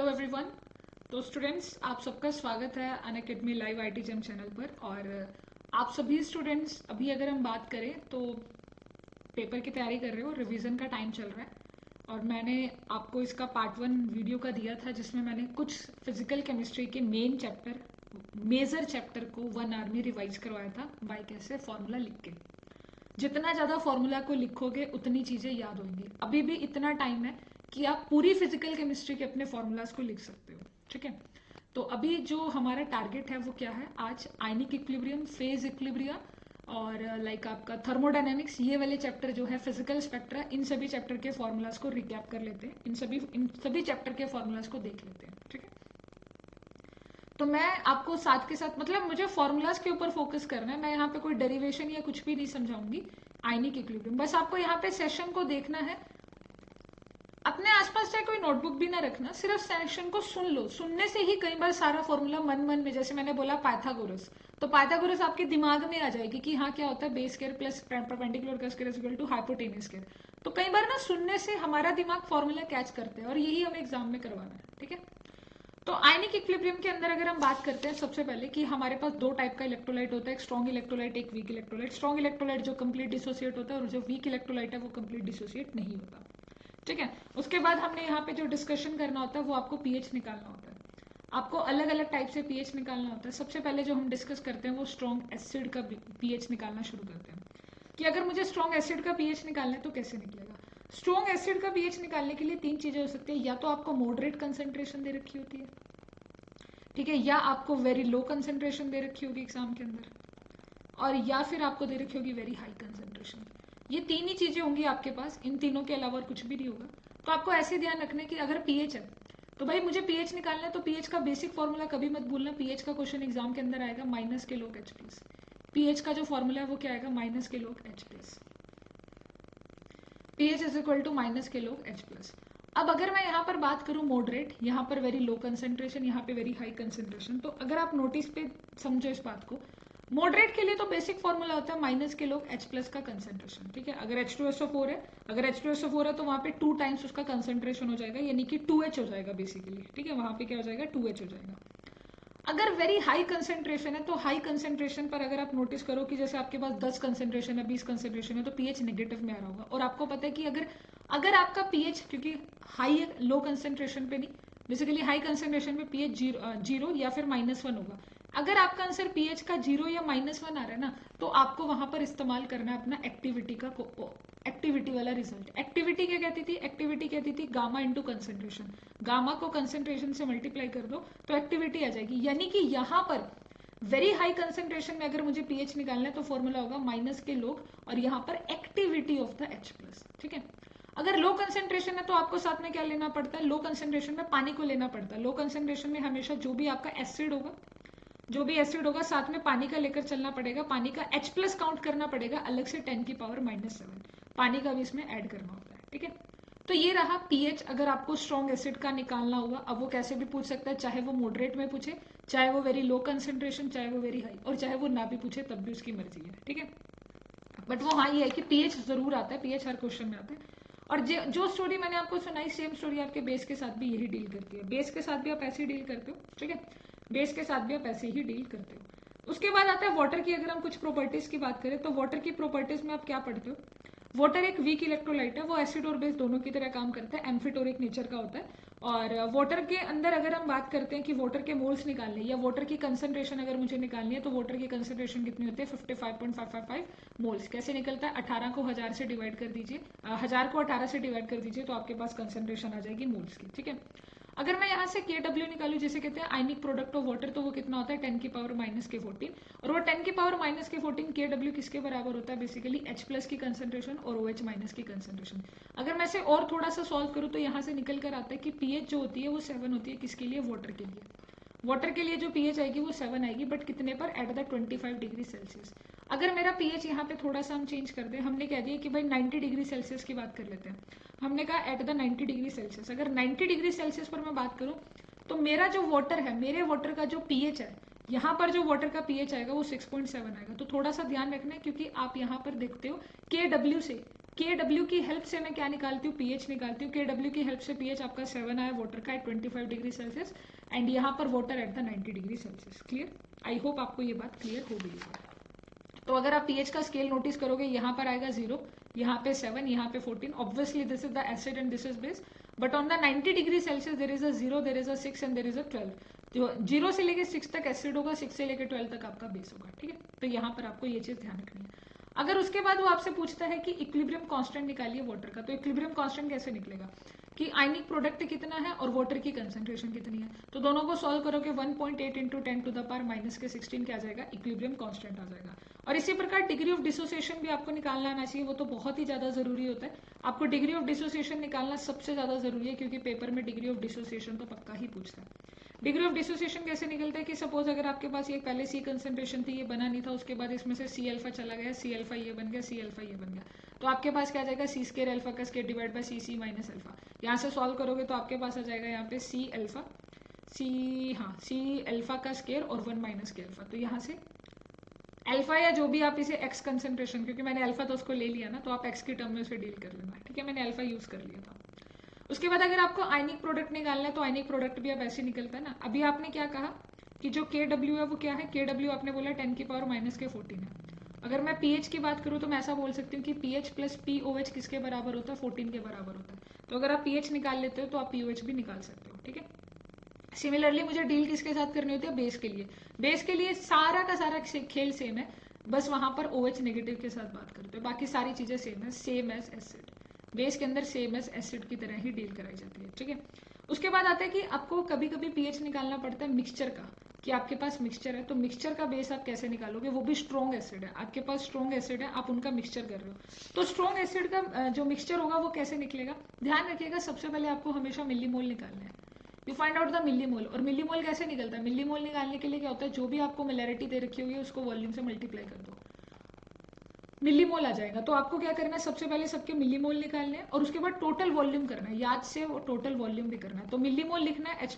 Hello everyone. तो students, आप सबका स्वागत है Unacademy live IIT JAM channel पर। और आप सभी स्टूडेंट्स अभी अगर हम बात करें तो पेपर की तैयारी कर रहे हो, रिवीजन का टाइम चल रहा है। और मैंने आपको इसका पार्ट 1 वीडियो का दिया था जिसमें मैंने कुछ फिजिकल केमिस्ट्री के मेजर चैप्टर को 1 आवर में रिवाइज करवाया था बाय कैसे फॉर्मूला लिख के। जितना ज़्यादा फॉर्मूला को लिखोगे उतनी चीज़ें याद होंगी। अभी भी इतना टाइम है कि आप पूरी फिजिकल केमिस्ट्री के अपने फॉर्मूलाज को लिख सकते हो। ठीक है, तो अभी जो हमारा टारगेट है वो क्या है, आज आयनिक इक्विलिब्रियम, फेज इक्विलिब्रियम और लाइक आपका थर्मोडायनेमिक्स, ये वाले चैप्टर जो है, फिजिकल स्पेक्ट्रा, इन सभी चैप्टर के फॉर्मूलाज को रिकैप कर लेते हैं। इन सभी चैप्टर के फॉर्मूलाज को देख लेते हैं। ठीक है, तो मैं आपको साथ के साथ, मतलब मुझे फॉर्मूलाज के ऊपर फोकस करना है। मैं यहाँ पे कोई डेरिवेशन या कुछ भी नहीं समझाऊंगी आयनिक इक्विलिब्रियम। बस आपको यहाँ पे सेशन को देखना है। अपने आसपास चाहे कोई नोटबुक भी ना रखना, सिर्फ सेशन को सुन लो। सुनने से ही कई बार सारा फॉर्मूला मन में, जैसे मैंने बोला पाइथागोरस, तो पाइथागोरस आपके दिमाग में आ जाएगी कि हाँ क्या होता है, बेस स्क्वायर प्लस परपेंडिकुलर का square is equal to hypotenuse square. तो कई बार ना सुनने से हमारा दिमाग फॉर्मूला कैच करते हैं और यही हमें एग्जाम में करवाना है। ठीक है, तो आयनिक इक्विलिब्रियम के अंदर अगर हम बात करते हैं सबसे पहले कि हमारे पास दो टाइप का इलेक्ट्रोलाइट होता है, एक स्ट्रॉन्ग इलेक्ट्रोलाइट, एक वीक इलेक्ट्रोलाइट। स्ट्रॉन्ग इलेक्ट्रोलाइट जो कंप्लीट डिसोसिएट होता है और जो वीक इलेक्ट्रोलाइट है वो कंप्लीट डिसोसिएट नहीं होता। ठीक है, उसके बाद हमने यहाँ पे जो डिस्कशन करना होता है वो आपको पीएच निकालना होता है। आपको अलग अलग टाइप से पीएच निकालना होता है। सबसे पहले जो हम डिस्कस करते हैं वो स्ट्रॉन्ग एसिड का पीएच निकालना शुरू करते हैं कि अगर मुझे स्ट्रॉन्ग एसिड का पीएच निकालना है तो कैसे निकलेगा। स्ट्रॉन्ग एसिड का पीएच निकालने के लिए तीन चीजें हो सकती है, या तो आपको मॉडरेट कंसेंट्रेशन दे रखी होती है, ठीक है, या आपको वेरी लो कंसेंट्रेशन दे रखी होगी एग्जाम के अंदर, और या फिर आपको दे रखी होगी वेरी हाई कंसेंट्रेशन। ये तीन ही चीजें होंगी आपके पास, इन तीनों के अलावा और कुछ भी नहीं होगा। तो आपको ऐसे ध्यान रखना है कि अगर पीएच है तो भाई मुझे पीएच निकालना है, तो पीएच का बेसिक फॉर्मूला कभी मत भूलना। पीएच का क्वेश्चन एग्जाम के अंदर आएगा माइनस के log H प्लस। पीएच का जो फॉर्मूला है वो क्या आएगा, माइनस के log H plus. PH is equal to minus के log H प्लस। अब अगर मैं यहाँ पर बात करूँ मॉडरेट, यहाँ पर वेरी लो कंसेंट्रेशन, यहाँ पे वेरी हाई कंसेंट्रेशन, तो अगर आप नोटिस पे समझो इस बात को, मॉडरेट के लिए तो बेसिक फॉर्मूला होता है माइनस के log H प्लस का कंसेंट्रेशन। ठीक है, अगर H2SO4 है, अगर H2SO4 है तो वहाँ पे 2 टाइम्स उसका कंसेंट्रेशन हो जाएगा, यानी कि 2H हो जाएगा बेसिकली। ठीक है, वहाँ पे क्या हो जाएगा, 2H हो जाएगा। अगर वेरी हाई कंसेंट्रेशन है तो हाई कंसेंट्रेशन पर अगर आप नोटिस करो कि जैसे आपके पास 10 कंसेंट्रेशन है, 20 कंसेंट्रेशन है, तो पीएच नेगेटिव में आ रहा होगा। और आपको पता है कि अगर आपका पीएच, क्योंकि हाई है, लो कंसेंट्रेशन पे नहीं, बेसिकली हाई कंसेंट्रेशन पे पीएच जीरो या फिर -1 होगा। अगर आपका आंसर पीएच का 0 या -1 आ रहा है ना, तो आपको वहां पर इस्तेमाल करना है अपना एक्टिविटी वाला रिजल्ट। एक्टिविटी क्या कहती थी, एक्टिविटी कहती थी गामा इंटू कंसेंट्रेशन। गामा को कंसेंट्रेशन से मल्टीप्लाई कर दो तो एक्टिविटी आ जाएगी। यानी कि यहाँ पर वेरी हाई कंसेंट्रेशन में अगर मुझे पीएच निकालना है तो फॉर्मूला होगा माइनस के log और यहाँ पर activity of the H plus. ठीक है, अगर लो कंसेंट्रेशन है तो आपको साथ में क्या लेना पड़ता है, लो कंसेंट्रेशन में पानी को लेना पड़ता है। लो कंसेंट्रेशन में हमेशा जो भी आपका एसिड होगा साथ में पानी का लेकर चलना पड़ेगा। पानी का H प्लस काउंट करना पड़ेगा अलग से 10 की पावर -7, पानी का भी इसमें ऐड करना होता है। ठीक है, तो ये रहा पीएच अगर आपको स्ट्रॉन्ग एसिड का निकालना होगा। अब वो कैसे भी पूछ सकता है, चाहे वो मॉडरेट में पूछे, चाहे वो वेरी लो कंसेंट्रेशन, चाहे वो वेरी हाई, और चाहे वो ना भी पूछे तब भी उसकी मर्जी है। ठीक है, बट वो हाँ ये है कि पीएच जरूर आता है, पीएच हर क्वेश्चन में आता है। और जो स्टोरी मैंने आपको सुनाई, सेम स्टोरी आपके बेस के साथ भी यही डील करती है। बेस के साथ भी आप ऐसे ही डील करते हो। ठीक है, बेस के साथ भी आप ऐसे ही डील करते हो। उसके बाद आता है वाटर की। अगर हम कुछ प्रॉपर्टीज की बात करें तो वाटर की प्रॉपर्टीज में आप क्या पढ़ते हो, वाटर एक वीक इलेक्ट्रोलाइट है, वो एसिड और बेस दोनों की तरह काम करता है, एम्फिटोरिक नेचर का होता है। और वाटर के अंदर अगर हम बात करते हैं कि वाटर के मोल्स निकालने या वाटर की कंसेंट्रेशन अगर मुझे निकालनी है, तो वाटर की कंसेंट्रेशन कितनी होती है, 55.555 मोल्स। कैसे निकलता है, 18 को 1000 से डिवाइड कर दीजिए, 1000 को 18 से डिवाइड कर दीजिए तो आपके पास कंसेंट्रेशन आ जाएगी मोल्स की। ठीक है, अगर मैं यहाँ से KW निकालू, जैसे कहते हैं आयनिक प्रोडक्ट ऑफ वाटर, तो वो कितना होता है 10 की पावर -14। और वो 10 की पावर -14 KW किसके बराबर होता है, बेसिकली H प्लस की कंसेंट्रेशन और OH माइनस की कंसेंट्रेशन। अगर मैं इसे और थोड़ा सा सॉल्व करूँ तो यहाँ से निकल कर आता है कि पीएच जो होती है वो 7 होती है। किसके लिए, वाटर के लिए। वाटर के लिए जो पीएच आएगी वो 7 आएगी, बट कितने पर, एट द 25 डिग्री सेल्सियस। अगर मेरा पीएच यहाँ पे थोड़ा सा हम चेंज कर दें, हमने कह दिया कि भाई 90 डिग्री सेल्सियस की बात कर लेते हैं। हमने कहा एट द 90 डिग्री सेल्सियस। अगर 90 डिग्री सेल्सियस पर मैं बात करूँ तो मेरा जो वाटर है, मेरे वाटर का जो पीएच है, यहाँ पर जो वाटर का पीएच आएगा वो 6.7 आएगा। तो थोड़ा सा ध्यान रखना है, क्योंकि आप यहाँ पर देखते हो KW से KW की हेल्प से मैं क्या निकालती हूँ, pH निकालती हूँ। KW की हेल्प से pH आपका 7 आया, वाटर का 25 डिग्री सेल्सियस, एंड यहाँ पर water at the 90 degree Celsius. Clear? I hope आपको ये बात क्लियर हो गई है। तो अगर आप pH का स्केल नोटिस करोगे, यहाँ पर आएगा 0, यहाँ पे 7, यहाँ पे 14। Obviously this is the acid and this is base, but on the 90 degree Celsius there is a 0, there is a 6 and there is a 12। जो 0 से लेके 6 तक एसिड होगा, 6 से लेके 12 तक आपका बेस होगा। ठीक है, तो यहाँ पर आपको ये चीज ध्यान रखनी है। अगर उसके बाद वो आपसे पूछता है कि इक्विलिब्रियम कांस्टेंट निकालिए वाटर का, तो इक्विलिब्रियम कांस्टेंट कैसे निकलेगा कि आयनिक प्रोडक्ट कितना है और वाटर की कंसंट्रेशन कितनी है। तो दोनों को सॉल्व करोगे, 1.8 into 10 to the power minus के 16 क्या आ जाएगा, इक्विलिब्रियम कांस्टेंट आ जाएगा। और इसी प्रकार डिग्री ऑफ डिसोसिएशन भी आपको निकालना आना चाहिए, वो तो बहुत ही ज्यादा जरूरी होता है। आपको डिग्री ऑफ डिसोसिएशन निकालना सबसे ज्यादा जरूरी है, क्योंकि पेपर में डिग्री ऑफ डिसोसिएशन तो पक्का ही पूछता है। डिग्री ऑफ डिसोसिएशन कैसे निकलता है कि सपोज अगर आपके पास ये पहले सी कंसंट्रेशन थी, ये बना नहीं था, उसके बाद इसमें से सी अल्फा चला गया, सी अल्फा ये बन गया, सी अल्फा ये बन गया, तो आपके पास क्या आ जाएगा, सी स्केयर अल्फा का square divide by C C minus alpha. यहाँ से सॉल्व करोगे तो आपके पास आ जाएगा यहाँ पे सी अल्फा, सी अल्फा का स्केयर और 1 माइनस के अल्फा। तो यहाँ से अल्फा या जो भी आप इसे एक्स कंसंट्रेशन, क्योंकि मैंने अल्फा तो उसको ले लिया ना, तो आप एक्स की टर्म में उसे डील कर लेना। ठीक है, मैंने अल्फा यूज कर लिया था। उसके बाद अगर आपको आयनिक प्रोडक्ट निकालना है, तो आयनिक प्रोडक्ट भी अब ऐसे निकलता है ना। अभी आपने क्या कहा कि जो KW है वो क्या है, KW आपने बोला 10 की पावर माइनस के 14 है। अगर मैं pH की बात करूँ तो मैं ऐसा बोल सकती हूँ कि pH प्लस POH किसके बराबर होता है, 14 के बराबर होता है। तो अगर आप pH निकाल लेते हो तो आप POH भी निकाल सकते हो। ठीक है, सिमिलरली मुझे डील किसके साथ करनी होती है, बेस के लिए। बेस के लिए सारा का सारा खेल सेम है, बस वहां पर OH नेगेटिव के साथ बात करते हो, बाकी सारी चीजें सेम है, सेम एज एसिड। बेस के अंदर सेम एज एसिड की तरह ही डील कराई जाती है। ठीक है, उसके बाद आता है कि आपको कभी कभी pH निकालना पड़ता है मिक्सचर का, कि आपके पास मिक्सचर है, तो मिक्सचर का बेस आप कैसे निकालोगे, वो भी स्ट्रॉन्ग एसिड है, आपके पास स्ट्रॉन्ग एसिड है, आप उनका मिक्सचर कर रहे हो, तो स्ट्रॉन्ग एसिड का जो मिक्सचर होगा वो कैसे निकलेगा। ध्यान रखिएगा, सबसे पहले आपको हमेशा मिलीमोल निकालना है। You find out the millimole. और मिलीमोल कैसे निकलता है, मिलीमोल निकालने के लिए क्या होता है, जो भी आपको मोलैरिटी दे रखी होगी उसको वॉल्यूम से मल्टीप्लाई कर दो, मिलीमोल आ जाएगा। तो आपको क्या करना है, सबसे पहले सबके मिलीमोल निकालने हैं और उसके बाद टोटल वॉल्यूम करना है, याद से वो टोटल वॉल्यूम भी करना है। तो मिलीमोल लिखना है H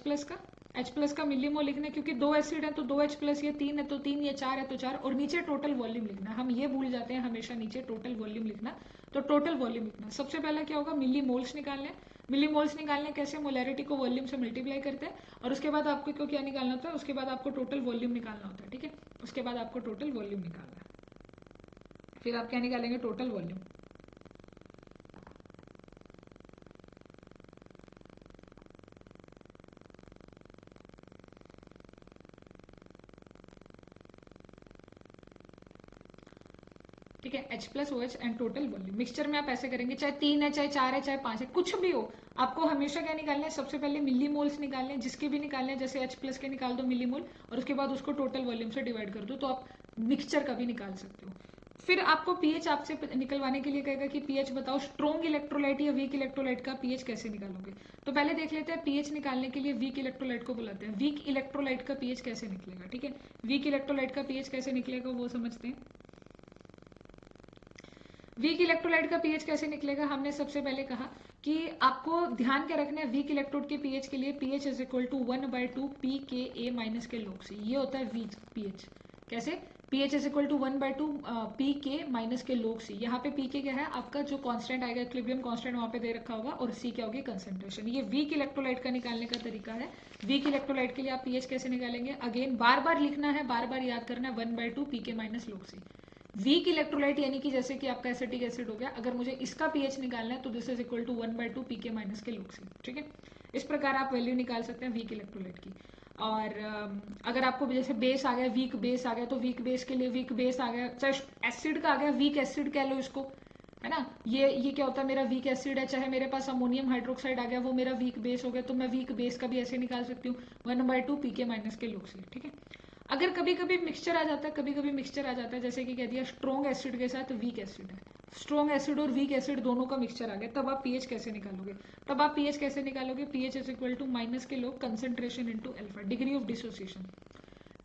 प्लस का मिलीमोल लिखना है, क्योंकि 2 एसिड है तो 2H प्लस, ये 3 है तो 3, ये 4 है तो 4, और नीचे टोटल वॉल्यूम लिखना है। हम ये भूल जाते हैं हमेशा नीचे टोटल वॉल्यूम लिखना, तो टोटल वॉल्यूम लिखना है। सबसे पहला क्या होगा, मिलीमोल्स निकालने। मिलीमोल्स निकालने कैसे, मोलैरिटी को वॉल्यूम से मल्टीप्लाई करते हैं, और उसके बाद आपको क्या निकालना होता है, उसके बाद आपको टोटल वॉल्यूम निकालना होता है। ठीक है, उसके बाद आपको टोटल वॉल्यूम निकालना है, फिर आप क्या निकालेंगे, टोटल वॉल्यूम। ठीक है, H plus OH and total volume. Mixture में आप ऐसे करेंगे, चाहे 3 है, चाहे 4 है, चाहे 5 है, कुछ भी हो, आपको हमेशा क्या निकालना है, सबसे पहले मिलीमोल्स निकालने हैं, जिसके भी निकालने हैं, जैसे H प्लस के निकाल दो मिलीमोल, और उसके बाद उसको टोटल वॉल्यूम से डिवाइड कर दो, तो आप मिक्सचर का भी निकाल सकते हो। फिर आपको pH आपसे निकलवाने के लिए कहेगा कि pH बताओ, स्ट्रॉन्ग इलेक्ट्रोलाइट या वीक इलेक्ट्रोलाइट का pH कैसे निकालोगे। तो पहले देख लेते हैं, pH निकालने के लिए वीक इलेक्ट्रोलाइट को बुलाते हैं। वीक इलेक्ट्रोलाइट का pH कैसे निकलेगा। ठीक है, वीक इलेक्ट्रोलाइट का pH कैसे निकलेगा वो समझते हैं। वीक इलेक्ट्रोलाइट का pH कैसे निकलेगा, हमने सबसे पहले कहा कि आपको ध्यान क्या रखना है, वीक इलेक्ट्रोड के pH के लिए pH is equal to 1/2 pKa minus के log से, ये होता है वीक pH। कैसे, pH is equal to 1/2 pK minus के log से। यहाँ पे pK क्या है, आपका जो कांस्टेंट आएगा, इक्विलिब्रियम कांस्टेंट वहां पे दे रखा होगा, और C क्या होगी, कंसंट्रेशन। ये वीक इलेक्ट्रोलाइट का निकालने का तरीका है। वीक इलेक्ट्रोलाइट के लिए आप pH कैसे निकालेंगे, अगेन बार बार लिखना है, बार बार याद करना है, 1/2 pK माइनस log से। वीक इलेक्ट्रोलाइट यानी कि जैसे कि आपका एसिटिक एसिड हो गया, अगर मुझे इसका pH निकालना है तो this is equal to 1/2 pK minus के log से। ठीक है, इस प्रकार आप वैल्यू निकाल सकते हैं वीक इलेक्ट्रोलाइट की। और अगर आपको जैसे बेस आ गया, वीक बेस आ गया, तो वीक बेस के लिए वीक बेस आ गया, चाहे एसिड का आ गया, वीक एसिड कह लो इसको, है ना। ये क्या होता है, मेरा वीक एसिड है, चाहे मेरे पास अमोनियम हाइड्रोक्साइड आ गया, वो मेरा वीक बेस हो गया, तो मैं वीक बेस का भी ऐसे निकाल सकती हूँ, 1/2 pK माइनस के log से। ठीक है, अगर कभी कभी मिक्सचर आ जाता है, कभी कभी मिक्सचर आ जाता है, जैसे कि कह दिया स्ट्रॉन्ग एसिड के साथ वीक एसिड है, स्ट्रॉन्ग एसिड और वीक एसिड दोनों का मिक्सचर आ गया, तब आप pH कैसे निकालोगे, pH is equal to minus के log concentration into alpha, degree of dissociation.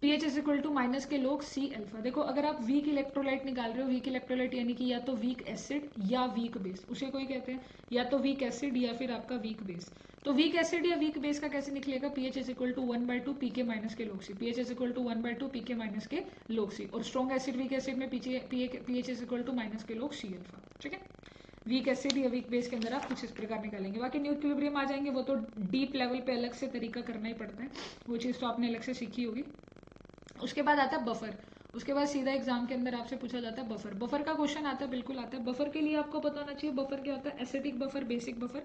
pH is equal to minus के log C अल्फा। देखो, अगर आप वीक इलेक्ट्रोलाइट निकाल रहे हो, वीक इलेक्ट्रोलाइट यानी कि या तो वीक एसिड या वीक बेस, उसे कोई कहते हैं या तो वीक एसिड या फिर आपका वीक बेस। तो वीक एसिड या वीक बेस का कैसे निकलेगा, pH is equal to 1/2 pK minus के log से, pH is equal to 1/2 pK minus के log से। और स्ट्रॉन्ग एसिड वीक एसिड में pH is equal to minus के log C अल्फा। ठीक है, वीक एसिड या वीक बेस के अंदर आप कुछ इस प्रकार निकालेंगे। बाकी न्यू इक्विलिब्रियम आ जाएंगे, वो तो डीप लेवल पे अलग से तरीका करना ही पड़ता है, वो चीज़ तो आपने अलग से सीखी होगी। उसके बाद आता है बफर। उसके बाद सीधा एग्जाम के अंदर आपसे पूछा जाता है बफर। बफर का क्वेश्चन आता है, बिल्कुल आता है। बफर के लिए आपको पता होना चाहिए बफर क्या होता है, एसिडिक बफर, बेसिक बफर।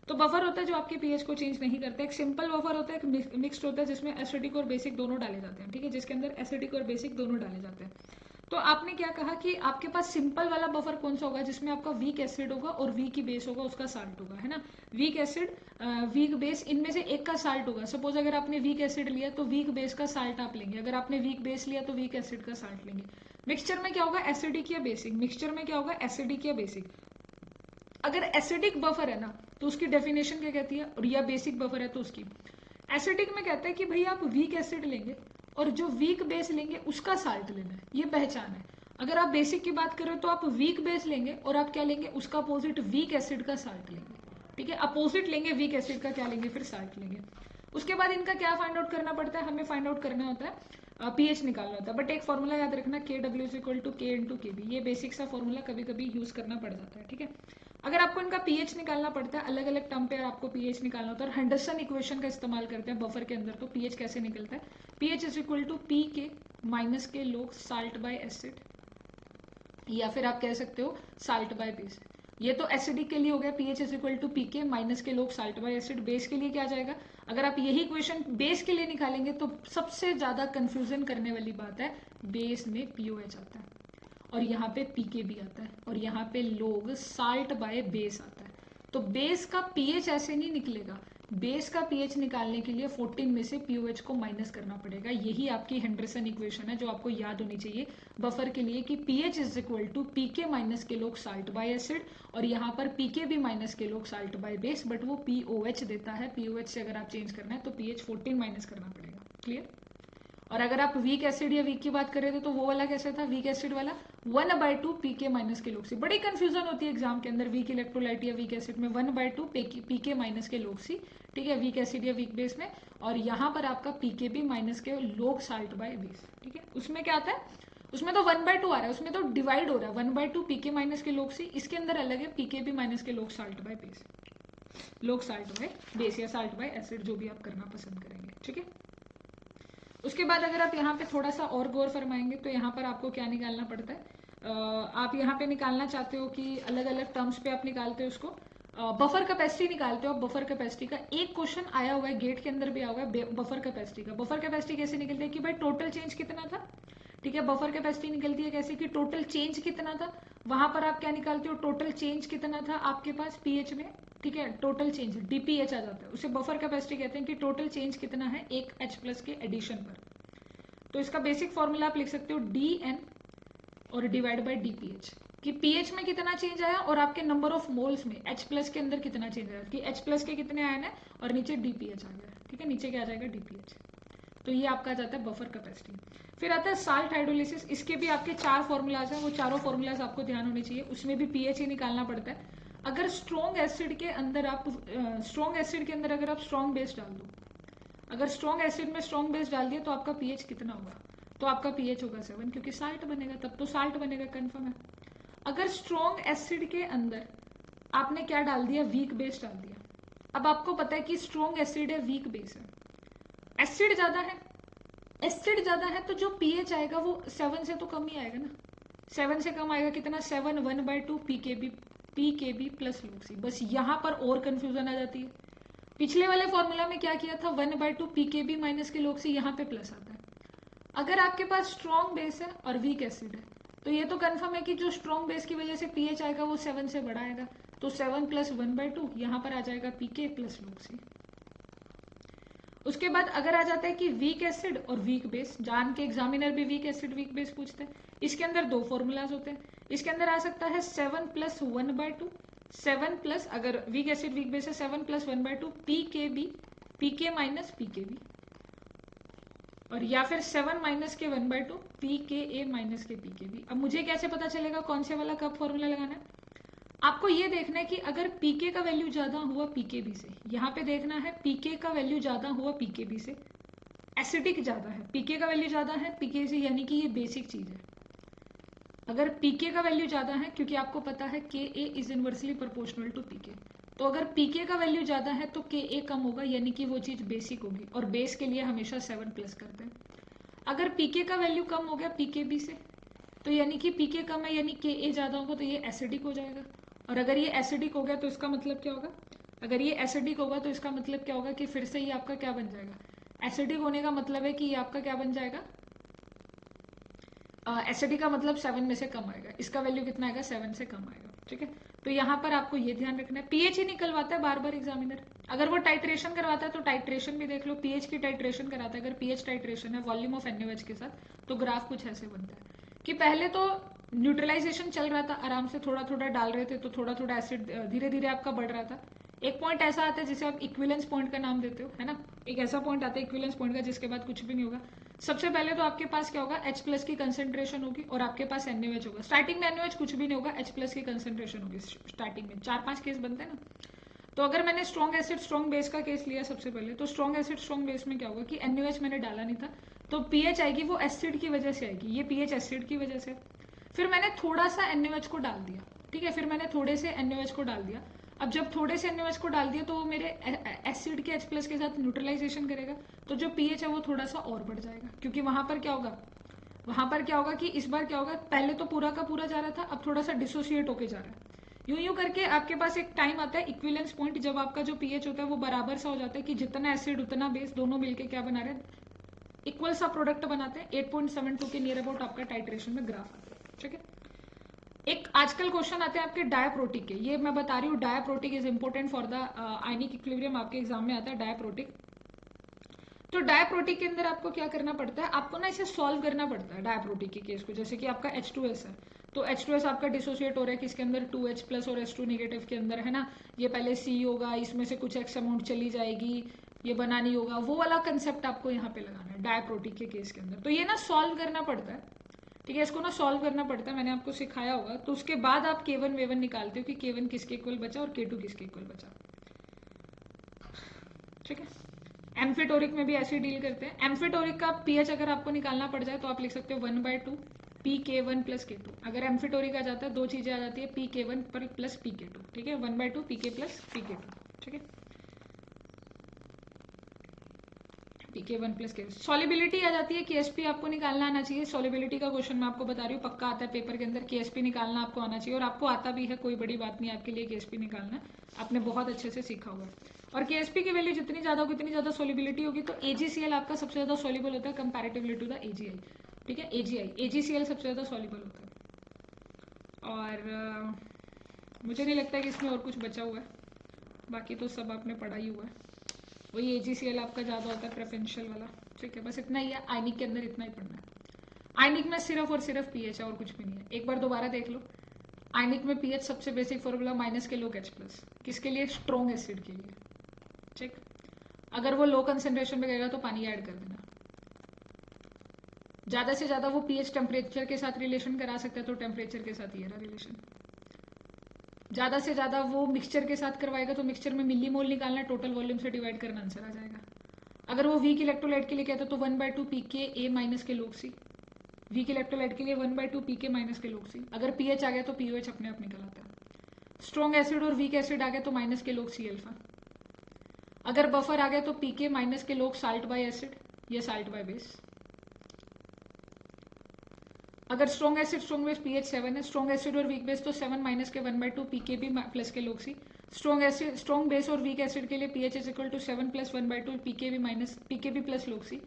तो बफर होता है जो आपके पीएच को चेंज नहीं करता। एक सिंपल बफर होता है, एक मिक्स्ड होता है जिसमें एसिडिक और बेसिक दोनों डाले जाते हैं, ठीक है, जिसके अंदर एसिडिक और बेसिक दोनों डाले जाते हैं। तो आपने क्या कहा कि आपके पास सिंपल वाला बफर कौन सा होगा, जिसमें आपका वीक एसिड होगा और वीक ही बेस होगा, उसका साल्ट होगा, है ना। वीक एसिड वीक बेस, इनमें से एक का साल्ट होगा। सपोज अगर आपने वीक एसिड लिया तो वीक बेस का साल्ट आप लेंगे, अगर आपने वीक बेस लिया तो वीक एसिड का साल्ट लेंगे। मिक्सचर में क्या होगा, एसिडिक या बेसिक। मिक्सचर में क्या होगा, एसिडिक या बेसिक। अगर एसिडिक बफर है ना तो उसकी डेफिनेशन क्या कहती है, और या बेसिक बफर है तो उसकी। एसिडिक में कहता है कि भाई आप वीक एसिड लेंगे और जो वीक बेस लेंगे उसका साल्ट लेना है, ये पहचान है। अगर आप बेसिक की बात करें तो आप वीक बेस लेंगे और आप क्या लेंगे, उसका अपोजिट वीक एसिड का साल्ट लेंगे, ठीक है। अपोजिट लेंगे वीक एसिड का, क्या लेंगे, फिर साल्ट लेंगे। उसके बाद इनका क्या फाइंड आउट करना पड़ता है, हमें फाइंड आउट करना होता है पीएच निकालना होता है। बट एक फॉर्मूला याद रखना, KW = K × KB। ये बेसिक सा फॉर्मूला कभी कभी यूज करना पड़ जाता है, ठीक है। अगर आपको इनका पीएच निकालना पड़ता है, अलग अलग टर्म पे आपको पीएच निकालना होता है, और हेंडरसन इक्वेशन का इस्तेमाल करते हैं बफर के अंदर, तो पीएच कैसे निकलता है, pH = PK - K log salt by acid, या फिर आप कह सकते हो साल्ट बाय बेस। ये तो एसिडिक के लिए हो गया, pH = PK - K log salt by acid. Base के लिए क्या आ जाएगा, अगर आप यही क्वेश्चन बेस के लिए निकालेंगे तो सबसे ज्यादा कंफ्यूजन करने वाली बात है, बेस में POH आता है और यहाँ पे PK भी आता है और यहाँ पे लोग साल्ट बाय बेस आता है। तो बेस का पीएच ऐसे नहीं निकलेगा, बेस का पीएच निकालने के लिए 14 में से POH को माइनस करना पड़ेगा। यही आपकी हेंडरसन इक्वेशन है जो आपको याद होनी चाहिए बफर के लिए, कि pH = PK - K log salt by acid, और यहाँ पर PK भी - K log salt by base, but वो POH देता है। POH से अगर आप चेंज करना है तो pH 14 माइनस करना पड़ेगा, क्लियर। और अगर आप वीक एसिड या वीक की बात कर रहे थे तो वो वाला कैसे था, वीक एसिड वाला 1/2 PK - K log C। बड़ी कंफ्यूजन होती है एग्जाम के अंदर वीक इलेक्ट्रोलाइट या वीक एसिड में, 1/2 PK - K log C, ठीक है, वीक एसिड या वीक बेस में। और यहाँ पर आपका PK भी - K log salt by base, ठीक है। उसमें क्या आता है, उसमें तो 1/2 आ रहा है, उसमें तो डिवाइड हो रहा है, 1/2 PK - K log C। इसके अंदर अलग है, PK भी - K log salt by base, लोग साल्ट बाय बेस या साल्ट बाय एसिड, जो भी आप करना पसंद करेंगे, ठीक है। उसके बाद अगर आप यहाँ पे थोड़ा सा और गौर फरमाएंगे तो यहाँ पर आपको क्या निकालना पड़ता है, आप यहाँ पे निकालना चाहते हो कि अलग अलग टर्म्स पे आप निकालते हो उसको, बफर कैपेसिटी निकालते हो आप। बफर कैपेसिटी का एक क्वेश्चन आया हुआ है, गेट के अंदर भी आया हुआ है बफर कैपेसिटी का। बफर कैपेसिटी कैसे निकलती है कि भाई टोटल चेंज कितना था, ठीक है। बफर कैपेसिटी निकलती है कैसे कि टोटल चेंज कितना था, वहां पर आप क्या निकालते हो, टोटल चेंज कितना था आपके पास पीएच में, ठीक है, टोटल चेंज DPH आ जाता है, उसे बफर कैपेसिटी कहते हैं कि टोटल चेंज कितना है एक H+ के एडिशन पर। तो इसका बेसिक फॉर्मूला आप लिख सकते हो DN और डिवाइड बाय DPH, कि पीएच में कितना चेंज आया और आपके नंबर ऑफ मोल्स में H+ के अंदर कितना चेंज आया, कि H+ के कितने आयन है और नीचे DPH आ गया, ठीक है, नीचे क्या आ जाएगा DPH। तो ये आपका आ जाता है बफर कैपेसिटी। फिर आता है साल्ट हाइड्रोलिसिस। इसके भी आपके 4 फॉर्मूलाज हैं, वो चारों फॉर्मूलाज आपको ध्यान होने चाहिए, उसमें भी पीएच ही निकालना पड़ता है। अगर स्ट्रॉन्ग एसिड के अंदर आप स्ट्रॉन्ग एसिड के अंदर अगर आप स्ट्रॉन्ग बेस डाल दो, अगर स्ट्रॉन्ग एसिड में स्ट्रॉन्ग बेस डाल दिया तो आपका पीएच कितना होगा, तो आपका पीएच होगा 7, क्योंकि साल्ट बनेगा, तब तो साल्ट बनेगा, कंफर्म है। अगर स्ट्रॉन्ग एसिड के अंदर आपने क्या डाल दिया, वीक बेस डाल दिया। अब आपको पता है कि स्ट्रॉन्ग एसिड है, वीक बेस है, एसिड ज्यादा है, एसिड ज्यादा है तो जो पीएच आएगा वो 7 से तो कम ही आएगा ना। 7 से कम आएगा कितना, 7 1/2 PKB प्लस log C। बस यहाँ पर और कंफ्यूजन आ जाती है। पिछले वाले फॉर्मूला में क्या किया था, 1/2 PKB - K log C, यहाँ पे प्लस आता है। अगर आपके पास स्ट्रॉन्ग बेस है और वीक एसिड है तो ये तो कंफर्म है कि जो स्ट्रॉन्ग बेस की वजह से पीएच आएगा वो 7 से बड़ा आएगा, तो 7 + 1/2 यहाँ पर आ जाएगा PK प्लस log C। उसके बाद अगर आ जाता है कि वीक एसिड और वीक बेस, जान के एग्जामिनर भी वीक एसिड वीक बेस पूछते हैं, इसके अंदर 2 फॉर्मूलाज होते हैं। इसके अंदर आ सकता है 7 + 1/2, 7 प्लस, अगर वीक एसिड वीक बेस है 7 + 1/2 PKB, PK - PKB, और या फिर 7 - K 1/2 PKA - K PKB। अब मुझे कैसे पता चलेगा कौन से वाला कब फॉर्मूला लगाना है, आपको ये देखना है कि अगर पीके का वैल्यू ज्यादा हुआ पीकेबी से, यहाँ पे देखना है पीके का वैल्यू ज्यादा हुआ पीकेबी से, एसिडिक ज्यादा है, पीके का वैल्यू ज्यादा है पीके से, यानी कि ये बेसिक चीज है। अगर पीके का वैल्यू ज्यादा है, क्योंकि आपको पता है के ए इज इनवर्सली प्रोपोर्शनल टू पीके, तो अगर पीके का वैल्यू ज्यादा है तो के ए कम होगा, यानी कि वो चीज बेसिक होगी, और बेस के लिए हमेशा 7 प्लस करते हैं। अगर पीके का वैल्यू कम हो गया पीके बी से, तो यानी कि पीके कम है, यानी के ए ज्यादा होगा, तो ये एसिडिक हो जाएगा। और अगर ये एसिडिक हो गया तो इसका मतलब क्या होगा, अगर ये एसिडिक होगा तो इसका मतलब क्या होगा कि फिर से ये आपका क्या बन जाएगा, एसिडिक होने का मतलब है कि ये आपका क्या बन जाएगा, एसिडिक का मतलब 7 में से कम आएगा, इसका वैल्यू कितना आएगा, 7 से कम आएगा। ठीक है, तो यहाँ पर आपको ये ध्यान रखना है। पीएच ही निकलवाता है बार बार एग्जामिनर, अगर वो टाइट्रेशन करवाता है तो टाइट्रेशन भी देख लो, पीएच की टाइट्रेशन कराता है, अगर पीएच टाइट्रेशन है वॉल्यूम ऑफ NaOH के साथ, तो ग्राफ कुछ ऐसे बनता है कि पहले तो न्यूट्रलाइजेशन चल रहा था आराम से, थोड़ा थोड़ा डाल रहे थे तो थोड़ा थोड़ा एसिड धीरे धीरे आपका बढ़ रहा था। एक पॉइंट ऐसा आता है जिसे आप इक्विलेंस पॉइंट का नाम देते हो, है ना, एक ऐसा पॉइंट आता है इक्विलेंस पॉइंट का जिसके बाद कुछ भी नहीं होगा। सबसे पहले तो आपके पास क्या होगा, H+ की कंसेंट्रेशन होगी और आपके पास NaOH होगा। स्टार्टिंग में NaOH कुछ भी नहीं होगा, H+ की कंसेंट्रेशन होगी स्टार्टिंग में। 4-5 केस बनते हैं ना, तो अगर मैंने स्ट्रॉन्ग एसिड स्ट्रॉन्ग बेस का केस लिया सबसे पहले, तो स्ट्रॉन्ग एसिड स्ट्रॉन्ग बेस में क्या होगा कि NaOH मैंने डाला नहीं था, तो पीएच आएगी वो एसिड की वजह से आएगी, ये पीएच एसिड की वजह से। फिर मैंने थोड़ा सा NaOH को डाल दिया, ठीक है, फिर मैंने थोड़े से NaOH को डाल दिया। अब जब थोड़े से NaOH को डाल दिया तो वो मेरे एसिड के H+ के साथ न्यूट्रलाइजेशन करेगा, तो जो पीएच है वो थोड़ा सा और बढ़ जाएगा, क्योंकि वहां पर क्या होगा, वहां पर क्या होगा कि इस बार क्या होगा, पहले तो पूरा का पूरा जा रहा था, अब थोड़ा सा डिसोसिएट होके जा रहा है। यूं यूं करके आपके पास एक टाइम आता है इक्विलेंस पॉइंट, जब आपका जो पीएच होता है वो बराबर सा हो जाता है कि जितना एसिड उतना बेस दोनों मिलके क्या बना रहे हैं, इक्वल सा प्रोडक्ट बनाते हैं। 8.72 के नियर अबाउट आपका टाइट्रेशन में ग्राफ आता है। ठीक है, एक आजकल क्वेश्चन आते हैं आपके डायप्रोटिक के, ये मैं बता रही हूँ, डायप्रोटिक is important for the ionic equilibrium, आपके एग्जाम में आता है डायप्रोटिक। तो डायप्रोटिक के अंदर आपको क्या करना पड़ता है, आपको ना इसे सॉल्व करना पड़ता है डायप्रोटिक के केस को। जैसे कि आपका H2S है, तो H2S आपका डिसोसिएट हो रहा है किसके अंदर, 2H+ और H2 नेगेटिव के अंदर, है ना। ये पहले C होगा, इसमें से कुछ एक्स अमाउंट चली जाएगी, ये बनानी होगा, वो वाला कंसेप्ट आपको यहाँ पे लगाना है डायप्रोटिक के केस के अंदर। तो ये ना सॉल्व करना पड़ता है, ठीक है, इसको ना सॉल्व करना पड़ता है, मैंने आपको सिखाया होगा। तो उसके बाद आप K1 V1 निकालते हो कि K1 किसके इक्वल बचा और K2 किसके इक्वल बचा। ठीक है, एम्फिटोरिक में भी ऐसे डील करते हैं। एम्फिटोरिक का पीएच अगर आपको निकालना पड़ जाए तो आप लिख सकते हो 1/2 PK1 + K2। अगर एम्फिटोरिक आ जाता है दो चीजें आ जाती है, PK1 + PK2। ठीक है, 1/2 PK + PK2। ठीक है, PK1 + K2। सॉलिबिलिटी आ जाती है, KSP आपको निकालना आना चाहिए। सॉलिबिलिटी का क्वेश्चन मैं आपको बता रही हूँ, पक्का आता है पेपर के अंदर, KSP निकालना आपको आना चाहिए, और आपको आता भी है, कोई बड़ी बात नहीं आपके लिए KSP निकालना, आपने बहुत अच्छे से सीखा हुआ है। और KSP की वैल्यू जितनी ज्यादा होगी उतनी ज्यादा सॉलिबिलिटी होगी। तो AgCl आपका सबसे ज्यादा सॉल्युबल होता है कंपैरेटिवली टू द AgI। ठीक है, AgCl सबसे ज्यादा सॉल्युबल होता है। और मुझे नहीं लगता कि इसमें और कुछ बचा हुआ है, बाकी तो सब आपने पढ़ा ही हुआ है। वही AgCl आपका ज्यादा होता है प्रेफरेंशियल वाला। ठीक है, बस इतना ही है, आयनिक के अंदर इतना ही पढ़ना है। आयनिक में सिर्फ और सिर्फ पीएच है और कुछ भी नहीं है। एक बार दोबारा देख लो, आयनिक में पीएच सबसे बेसिक फॉर्मूला माइनस के लोग H+, किसके लिए, स्ट्रॉन्ग एसिड के लिए। ठीक, अगर वो लो कंसेंट्रेशन में गएगा तो पानी ऐड कर देना। ज्यादा से ज्यादा वो पीएच टेम्परेचर के साथ रिलेशन करा सकता है, तो टेम्परेचर के साथ ये रहा रिलेशन। ज्यादा से ज्यादा वो मिक्सचर के साथ करवाएगा तो मिक्सचर में मिलीमोल निकालना, टोटल वॉल्यूम से डिवाइड करना, आंसर आ जाएगा। अगर वो वीक इलेक्ट्रोलाइट के लिए कहता है तो 1/2 PKA- के लोग C। वीक इलेक्ट्रोलाइट के लिए 1/2 PK- के लोग C। अगर पीएच आ गया तो पीओएच अपने आप निकल आता है। स्ट्रॉन्ग एसिड और वीक एसिड आ गया तो माइनस के लोग C-अल्फा। अगर बफर आ गया तो PK- के लोग साल्ट बाय एसिड या साल्ट बाय बेस। अगर strong acid strong base pH 7 है, स्ट्रॉन्ग एसिड और वीक बेस तो 7 - के 1/2 PKB+ के log C। Strong acid strong base और वीक एसिड के लिए pH is equal to 7 + 1/2 PKB+ log C।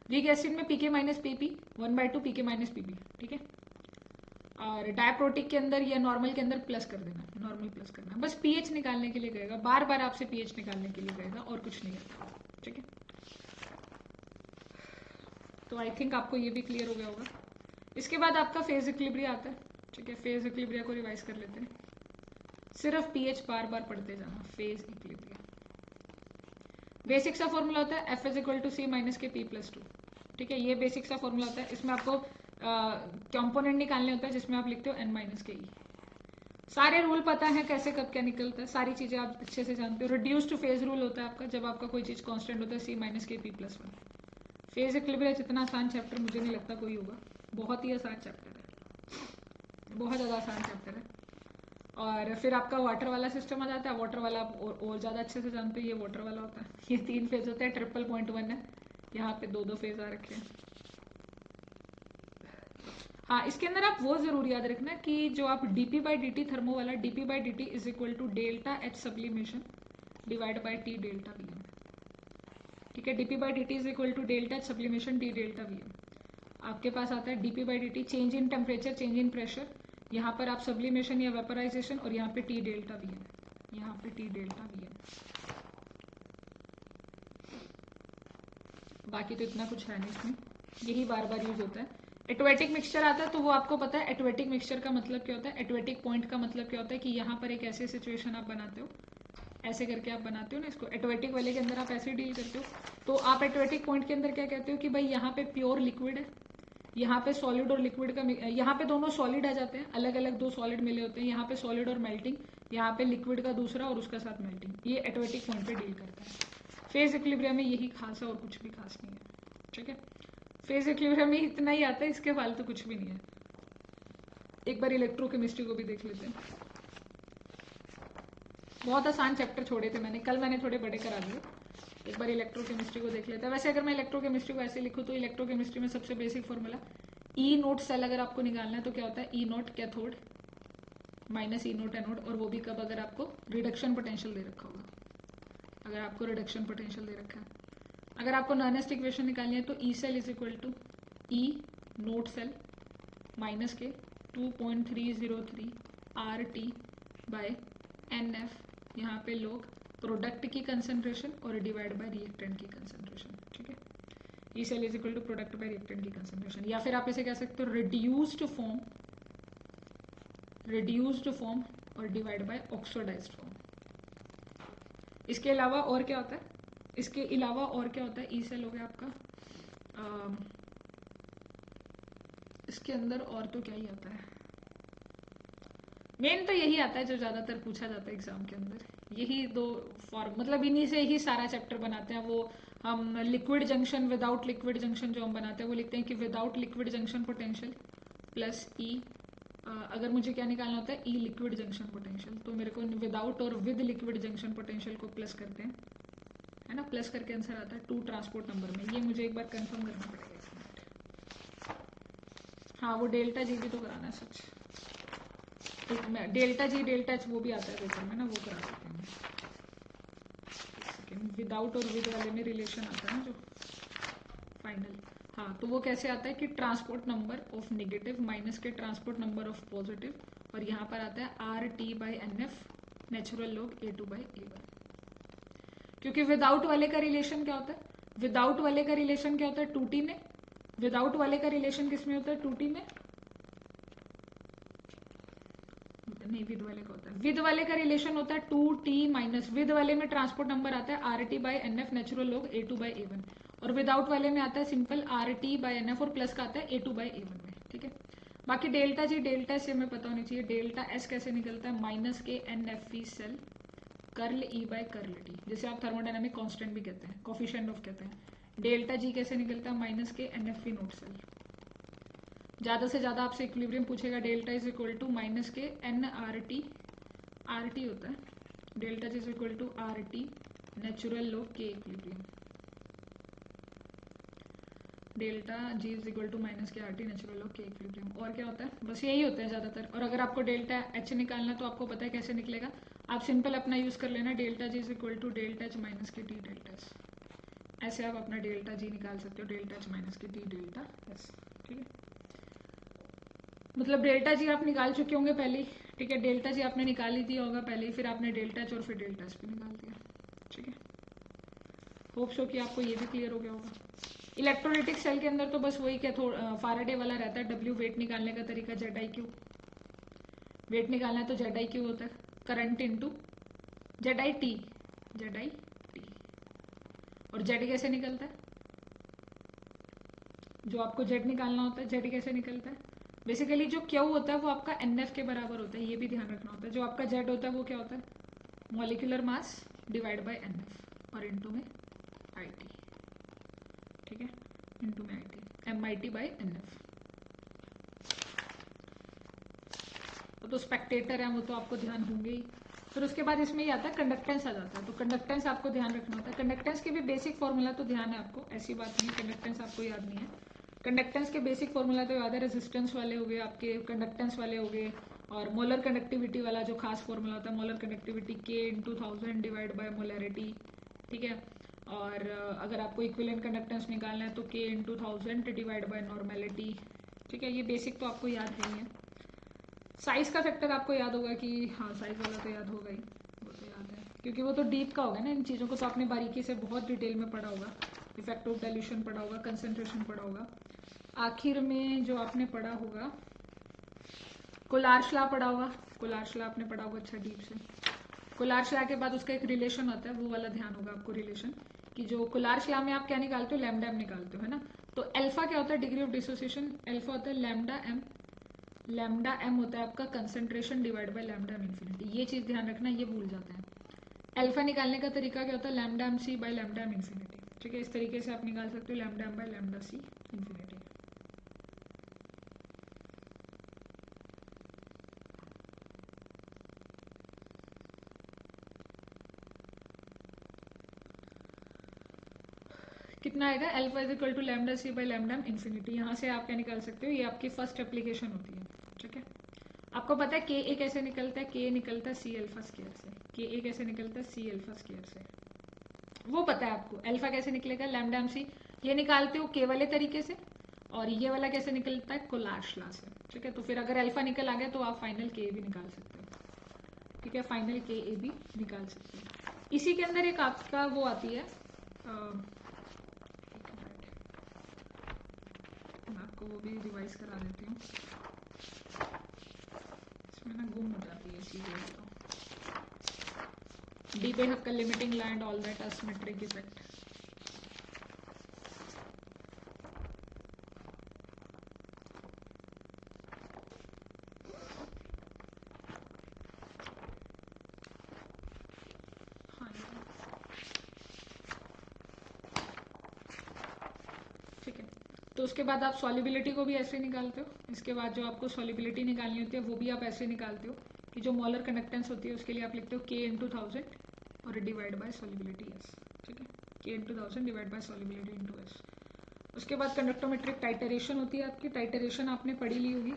Weak acid में PK - PP 1/2 PK - PP। ठीक है, और डायप्रोटिक के अंदर या नॉर्मल के अंदर प्लस कर देना, नॉर्मल प्लस करना, बस पीएच निकालने के लिए कहेगा, बार बार आपसे पीएच निकालने के लिए कहेगा और कुछ नहीं करता। ठीक है, तो आई थिंक आपको ये भी क्लियर हो गया होगा। इसके बाद आपका फेज इक्विलिब्रिया आता है। ठीक है, फेज इक्विलिब्रिया को रिवाइज कर लेते हैं, सिर्फ पीएच बार बार पढ़ते जाना। फेज इक्विलिब्रिया बेसिक सा फॉर्मूला होता है F = C - के P+2। ठीक है, ये बेसिक सा फॉर्मूला होता है, इसमें आपको कंपोनेंट निकालने होता है जिसमें आप लिखते हो N- के E। सारे रूल पता है कैसे कब क्या निकलता है, सारी चीजें आप अच्छे से जानते हो। रिड्यूस्ड फेज रूल होता है आपका, जब आपका कोई चीज कांस्टेंट होता है C - के P+1। फेज इक्विलिब्रिया जितना आसान चैप्टर मुझे नहीं लगता कोई होगा, बहुत ही आसान चैप्टर है। बहुत ज़्यादा आसान चैप्टर है। और फिर आपका वाटर वाला सिस्टम आ जाता है। वाटर वाला आप और ज़्यादा अच्छे से जानते हो, ये वाटर वाला होता है। ये 3 फेज होते हैं, 3.1 है, यहाँ पे 2 फेज आ रखे हैं। हाँ, इसके अंदर आप वो जरूर याद रखना कि जो आप dp/dt थर्मो वाला dp/dt is equal to delta H sublimation divide by T delta V M. ठीक है, dp/dt is equal to delta H sublimation T delta V M. आपके पास आता है dp/dt change in temperature, change in pressure, यहाँ पर आप sublimation या वेपराइजेशन, और यहाँ पे टी डेल्टा वी एम, यहाँ पे टी डेल्टा वी एम। बाकी तो इतना कुछ है नहीं इसमें, यही बार बार यूज होता है। एटोवेटिक मिक्सचर आता है तो वो आपको पता है एटोवेटिक मिक्सचर का मतलब क्या होता है। एटोवेटिक पॉइंट का मतलब क्या होता है कि यहाँ पर एक ऐसे सिचुएशन आप बनाते हो, ऐसे करके आप बनाते हो ना इसको, एटोवेटिक वाले के अंदर आप ऐसे डील करते हो। तो आप एटोवेटिक पॉइंट के अंदर क्या कहते हो कि भाई यहाँ पे प्योर लिक्विड है, यहाँ पे सॉलिड और लिक्विड का, यहाँ पे दोनों सॉलिड आ जाते हैं, अलग अलग 2 सॉलिड मिले होते हैं, यहाँ पे सॉलिड और मेल्टिंग, यहाँ पे लिक्विड का दूसरा और उसका साथ मेल्टिंग। ये एटोवेटिक पॉइंट पे डील करता है। फेज इक्विलिब्रियम में यही खास है और कुछ भी खास नहीं है। ठीक है, फेज इक्विलिब्रियम में इतना ही आता है, इसके फालतू कुछ भी नहीं है। एक बार इलेक्ट्रोकेमिस्ट्री को भी देख लेते हैं। बहुत आसान चैप्टर छोड़े थे मैंने, कल मैंने थोड़े बड़े करा दिए। एक बार इलेक्ट्रोकेमिस्ट्री को देख लेते हैं। वैसे अगर मैं इलेक्ट्रोकेमिस्ट्री को ऐसे लिखूँ तो इलेक्ट्रोकेमिस्ट्री में सबसे बेसिक फॉर्मूला ई नोट सेल अगर आपको निकालना है तो क्या होता है, ई नोट कैथोड माइनस ई नोट एनोड, और वो भी कब, अगर आपको रिडक्शन पोटेंशियल दे रखा होगा, अगर आपको रिडक्शन पोटेंशियल दे रखा है। अगर आपको नॉनेस्ट इक्वेशन निकालनी है तो E cell is equal to E naught cell minus के 2.303 R T by N F, यहाँ पे लोग प्रोडक्ट की कंसंट्रेशन और डिवाइड बाय रिएक्टेंट की कंसंट्रेशन। ठीक है, E cell is equal to product by reactant की कंसंट्रेशन, या फिर आप इसे कह सकते हो रिड्यूस्ड फॉर्म और डिवाइड बाय ऑक्सीडाइज्ड फॉर्म। इसके अलावा और क्या होता है, इसके अलावा और क्या होता है, ई सेल हो गया आपका, इसके अंदर और तो क्या ही आता है, मेन तो यही आता है जो ज्यादातर पूछा जाता है एग्जाम के अंदर। यही 2 फॉर्म, मतलब इन्हीं से ही सारा चैप्टर बनाते हैं। वो हम liquid junction, without liquid junction जो हम बनाते हैं वो लिखते हैं कि without liquid junction potential plus E, अगर मुझे क्या निकालना होता है, ई लिक्विड जंक्शन पोटेंशियल, तो मेरे को विदाउट और विद लिक्विड जंक्शन पोटेंशियल को प्लस करते हैं, है ना, प्लस करके आंसर आता है 2 ट्रांसपोर्ट नंबर में। ये मुझे एक बार कंफर्म करना पड़ेगा। हाँ, वो डेल्टा जी भी तो कराना है सच, डेल्टा जी डेल्टा एच वो भी आता है पेपर में ना, वो करा सकते हैं। विदाउट और विद वाले में रिलेशन आता है ना जो फाइनल। हाँ, तो वो कैसे आता है कि transport number of negative minus के ट्रांसपोर्ट नंबर ऑफ पॉजिटिव, और यहाँ पर आता है R T by N F natural log A2 by A1। क्योंकि विदाउट वाले का रिलेशन क्या होता है, विदाउट वाले का रिलेशन क्या होता है 2T में, विदाउट वाले का रिलेशन किस में होता है 2T में, नहीं विद वाले का होता है, विद वाले का रिलेशन होता है 2T माइनस, विद वाले में ट्रांसपोर्ट नंबर आता है RT by NF natural log A2 by A1, और विदाउट वाले में आता है सिंपल RT बाई NF और प्लस का आता है A2 बाई A1 में। ठीक है, बाकी डेल्टा जी डेल्टा एस हमें पता होनी चाहिए। डेल्टा एस कैसे निकलता है, माइनस के NFV cell curl E by curl T, जिसे आप थर्मोडायनामिक कांस्टेंट भी कहते हैं, कोफिशिएंट ऑफ कहते हैं। डेल्टा जी कैसे निकलता है, माइनस के NFV नोट सेल। ज्यादा से ज्यादा आपसे इक्विलिब्रियम पूछेगा, delta is equal to minus K NRT, RT होता है, delta G is equal to RT natural log K equilibrium, delta G is equal to minus K RT natural log K equilibrium. और क्या होता है, बस यही होता है ज्यादातर। और अगर आपको डेल्टा एच निकालना है तो आपको पता है कैसे निकलेगा, आप सिंपल अपना यूज कर लेना, delta G is equal to delta H minus के टी डेल्टा एस, ऐसे आप अपना डेल्टा जी निकाल सकते हो, डेल्टा एच माइनस के टी डेल्टा एस। ठीक है, मतलब डेल्टा जी आप निकाल चुके होंगे पहले ही। ठीक है, डेल्टा जी आपने निकाल ही दिया होगा पहले ही, फिर आपने डेल्टा एच और फिर डेल्टा एस भी निकाल दिया। ठीक है, होप सो कि आपको ये भी क्लियर हो गया होगा। इलेक्ट्रोलिटिक सेल के अंदर तो बस वही क्या फाराडे वाला रहता है, डब्ल्यू वेट निकालने का तरीका, जेड आई क्यू, वेट निकालना है तो जेड आई क्यू होता है, current into Z I T, और जेड कैसे निकलता है, जो आपको जेड निकालना होता है, जेड कैसे निकलता है, बेसिकली जो क्यू होता है वो आपका NF के बराबर होता है, ये भी ध्यान रखना होता है। जो आपका जेड होता है वो क्या होता है, molecular mass divide by NF और इनटू में IT। ठीक है, इनटू में IT, MIT बाय NF। वो तो स्पेक्टेटर है, वो तो आपको ध्यान होंगे ही। फिर उसके बाद इसमें ये आता है कंडक्टेंस आ जाता है, तो कंडक्टेंस आपको ध्यान रखना होता है। कंडक्टेंस के भी बेसिक फॉर्मूला तो ध्यान है आपको, ऐसी बात नहीं कंडक्टेंस आपको याद नहीं है। कंडक्टेंस के बेसिक फॉर्मूला तो याद है, रेजिस्टेंस वाले हो गए आपके, कंडक्टेंस वाले हो गए, और मोलर कंडक्टिविटी वाला जो खास फॉर्मूला होता है, molar conductivity K/1000 divide by molarity, ठीक है। और अगर आपको इक्विवेलेंट कंडक्टेंस निकालना है तो K/1000 डिवाइड बाय नॉर्मेलिटी, ठीक है। ये बेसिक तो आपको याद नहीं है। साइज का फैक्टर आपको याद होगा कि हाँ, साइज वाला तो याद होगा ही, वो तो याद है क्योंकि वो तो डीप का होगा ना, इन चीज़ों को तो आपने बारीकी से बहुत डिटेल में पढ़ा होगा, इफेक्ट ऑफ डाइल्यूशन पढ़ा होगा, कंसंट्रेशन पढ़ा होगा। आखिर में जो आपने पढ़ा होगा कोलार्श लॉ पढ़ा होगा, कोलार्श लॉ आपने पढ़ा होगा अच्छा डीप से। कोलार्श लॉ के बाद उसका एक रिलेशन होता है, वो वाला ध्यान होगा आपको रिलेशन, कि जो कोलार्श लॉ में आप क्या निकालते हो, लैम्डा एम निकालते हो, है ना। तो अल्फा क्या होता है, डिग्री ऑफ डिसोसिएशन, अल्फा होता है लैम्डा एम, लैम्डा एम होता है आपका concentration divide by lambda M infinity. ये चीज ध्यान रखना, ये भूल जाते हैं। अल्फा निकालने का तरीका क्या होता है, lambda M C by lambda M infinity, ठीक है। इस तरीके से आप निकाल सकते हो lambda M by lambda C infinity. कितना आएगा, alpha is equal to lambda C by lambda M infinity. यहाँ से आप क्या निकाल सकते हो, ये आपकी फर्स्ट एप्लीकेशन होती है, ठीक है। आपको पता है के ए कैसे निकलता है, के निकलता है सी अल्फा स्क्वायर से, के ए कैसे निकलता है सी अल्फा स्क्वायर से, वो पता है आपको। अल्फा कैसे निकलेगा, लैम्डा एम सी, ये निकालते हो के वाले तरीके से, और ये वाला कैसे निकलता है, कोलार्श लॉ से, ठीक है। तो फिर अगर अल्फा निकल आ गया तो आप फाइनल के ए भी निकाल सकते हो, ठीक है, फाइनल के ए भी निकाल सकते हो। इसी के अंदर एक आपका वो आती है, मैं आपको वो भी रिवाइज करा देती हूँ, इसमें ना गुम हो जाती है चीजें। तो Debye-Huckel limiting law and all that asymmetric effect. हाँ, ठीक है। तो उसके बाद आप सॉल्युबिलिटी को भी ऐसे निकालते हो। इसके बाद जो आपको सॉल्युबिलिटी निकालनी होती है वो भी आप ऐसे निकालते हो कि जो मोलर कंडक्टेंस होती है उसके लिए आप लिखते हो K/1000 और डिवाइड बाय सॉल्युबिलिटी S, ठीक है। K/1000 divide by solubility into S। उसके बाद कंडक्टोमेट्रिक टाइटरेशन होती है आपकी। टाइटरेशन आपने पढ़ी ली होगी